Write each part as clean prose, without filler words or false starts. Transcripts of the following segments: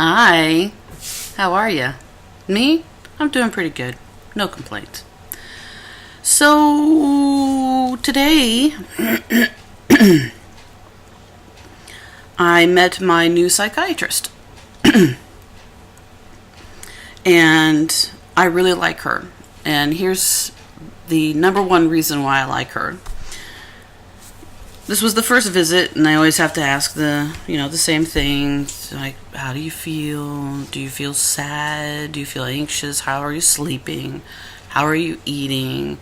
Hi, how are you? Me? I'm doing pretty good. No complaints. So, today I met my new psychiatrist. And I really like her. And here's the number one reason why I like her. This was the first visit, and I always have to ask the same things, like, how do you feel? Do you feel sad? Do you feel anxious? How are you sleeping? How are you eating?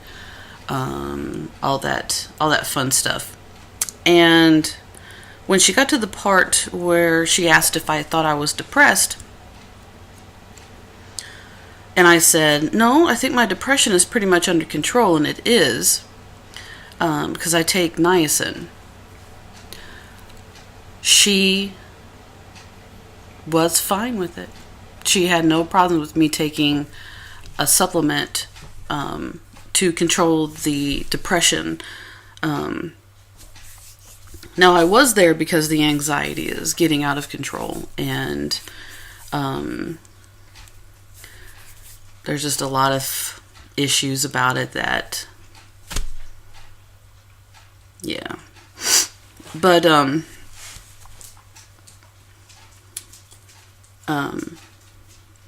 All that fun stuff. And when she got to the part where she asked if I thought I was depressed, and I said, no, I think my depression is pretty much under control, and it is, because I take niacin. She was fine with it. She had no problem with me taking a supplement to control the depression. Now, I was there because the anxiety is getting out of control, and there's just a lot of issues about it that, yeah. But,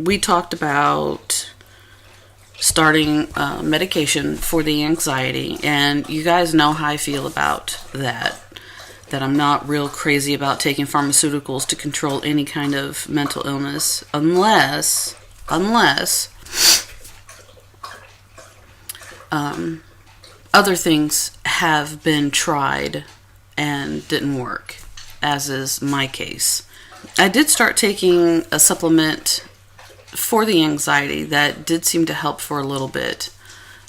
we talked about starting medication for the anxiety, and you guys know how I feel about that I'm not real crazy about taking pharmaceuticals to control any kind of mental illness unless other things have been tried and didn't work, as is my case. I did start taking a supplement for the anxiety that did seem to help for a little bit.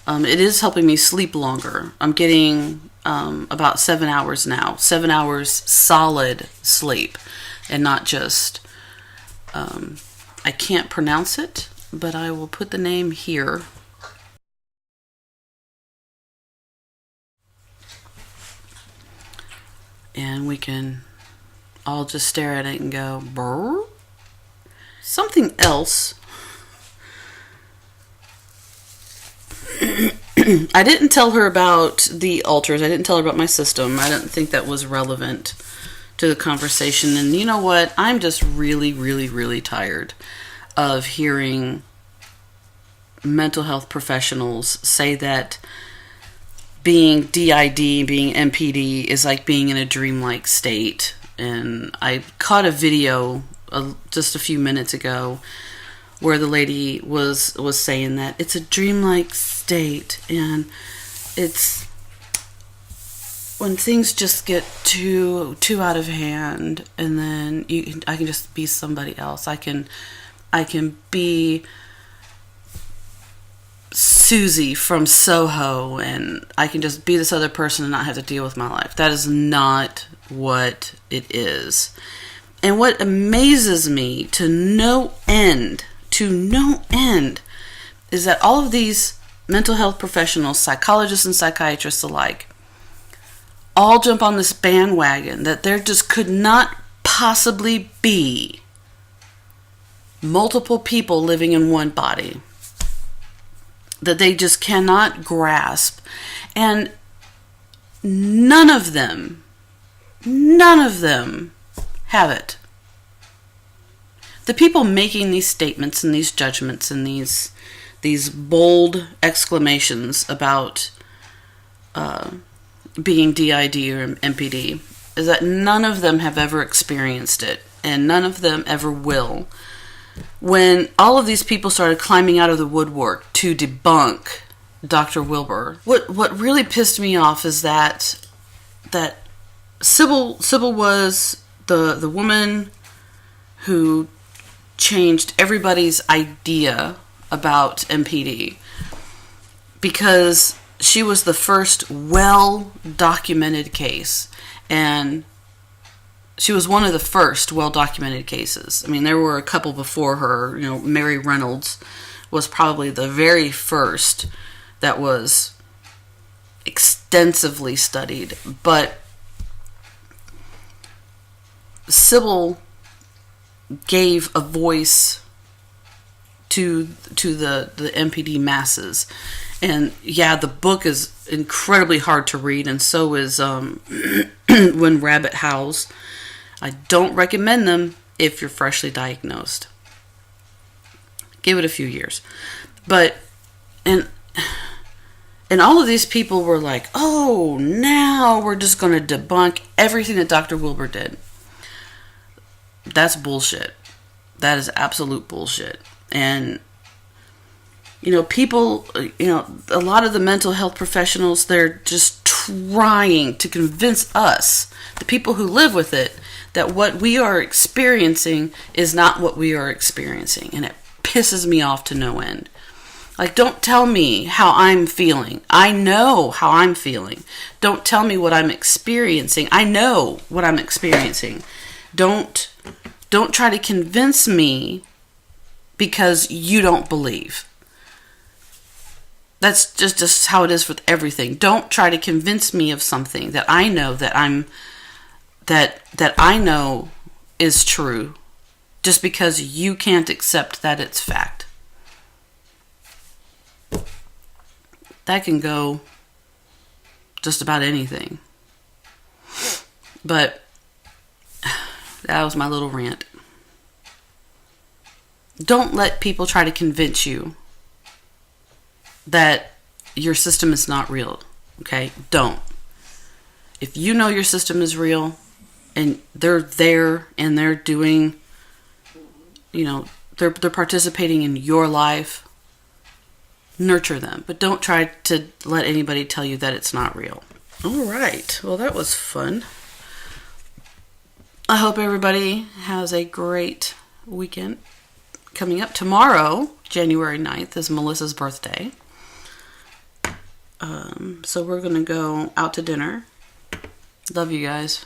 It is helping me sleep longer. I'm getting about 7 hours now. 7 hours solid sleep, and not just, I can't pronounce it, but I will put the name here. And we can all just stare at it and go, brr. Something else. I didn't tell her about the altars. I didn't tell her about my system. I didn't think that was relevant to the conversation. And you know what? I'm just really, really, really tired of hearing mental health professionals say that being DID, being MPD, is like being in a dreamlike state. And I caught a video just a few minutes ago where the lady was saying that it's a dreamlike state, and it's when things just get too out of hand, and then I can just be somebody else. I can be Susie from Soho, and I can just be this other person and not have to deal with my life. That is not what it is. And what amazes me to no end, is that all of these mental health professionals, psychologists and psychiatrists alike, all jump on this bandwagon that there just could not possibly be multiple people living in one body, that they just cannot grasp. And none of them have it. The people making these statements and these judgments and these bold exclamations about being DID or MPD is that none of them have ever experienced it, and none of them ever will. When all of these people started climbing out of the woodwork to debunk Dr. Wilbur, what really pissed me off is that Sybil was the woman who changed everybody's idea about MPD, because she was the first well-documented case, and she was one of the first well-documented cases. I mean, there were a couple before her. Mary Reynolds was probably the very first that was extensively studied, but Sybil gave a voice to the MPD masses. And yeah, the book is incredibly hard to read, and so is When Rabbit Howls. I don't recommend them if you're freshly diagnosed. Give it a few years. But and all of these people were like, oh, now we're just going to debunk everything that Dr. Wilbur did. That's bullshit. That is absolute bullshit. And, people, a lot of the mental health professionals, they're just trying to convince us, the people who live with it, that what we are experiencing is not what we are experiencing. And it pisses me off to no end. Like, don't tell me how I'm feeling. I know how I'm feeling. Don't tell me what I'm experiencing. I know what I'm experiencing. Don't try to convince me because you don't believe. That's just how it is with everything. Don't try to convince me of something that I know that I know is true just because you can't accept that it's fact. That can go just about anything. But that was my little rant. Don't let people try to convince you that your system is not real. Okay? Don't. If you know your system is real and they're there and they're doing, they're participating in your life, nurture them. But don't try to let anybody tell you that it's not real. All right. Well, that was fun. I hope everybody has a great weekend coming up. Tomorrow, January 9th, is Melissa's birthday. So we're going to go out to dinner. Love you guys.